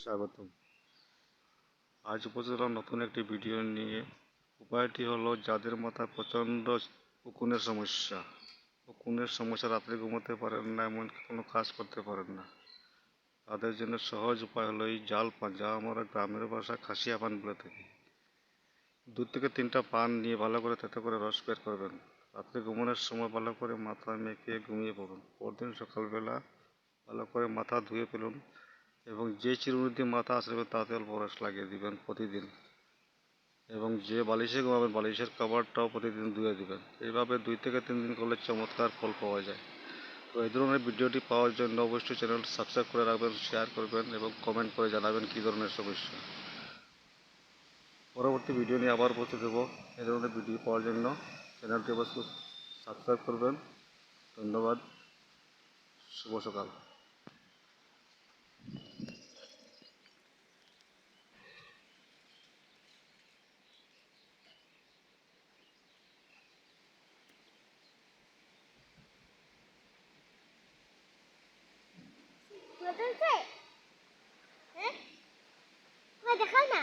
স্বাগতম। আজ উপস্থিত হলাম নতুন একটি ভিডিও নিয়ে। উপায়টি হলো যাদের মাথায় প্রচণ্ড উকুনের সমস্যা, রাত্রে ঘুমোতে পারেন না, এমনকি কোনো কাজ করতে পারেন না, তাদের জন্য সহজ উপায় হলো এই জাল পান, যা আমরা গ্রামের ভাষায় খাসিয়া পান বলে থাকি। 2 থেকে 3টা পান নিয়ে ভালো করে থেতো করে রস বের করবেন। রাত্রে ঘুমানোর সময় ভালো করে মাথায় মেখে ঘুমিয়ে পড়ুন। পরদিন সকালবেলা ভালো করে মাথা ধুয়ে ফেলুন এবং যে চিরুনি দিয়ে মাথা আঁচড়াবেন তাতে অল্প রস লাগিয়ে দিবেন প্রতিদিন, এবং যে বালিশে ঘুমাবেন বালিশের কভারটাও প্রতিদিন ধুয়ে দিবেন। এইভাবে 2 থেকে 3 দিন করলে চমৎকার ফল পাওয়া যায়। তো এই ধরনের ভিডিওটি পাওয়ার জন্য অবশ্যই চ্যানেল সাবস্ক্রাইব করে রাখবেন, শেয়ার করবেন এবং কমেন্ট করে জানাবেন কী ধরনের সমস্যা। পরবর্তী ভিডিও নিয়ে আবার উপস্থিত দেব। এই ধরনের ভিডিও পাওয়ার জন্য চ্যানেলটি অবশ্যই সাবস্ক্রাইব করবেন। ধন্যবাদ। শুভ সকাল। হ্যাঁ, দেখাও না।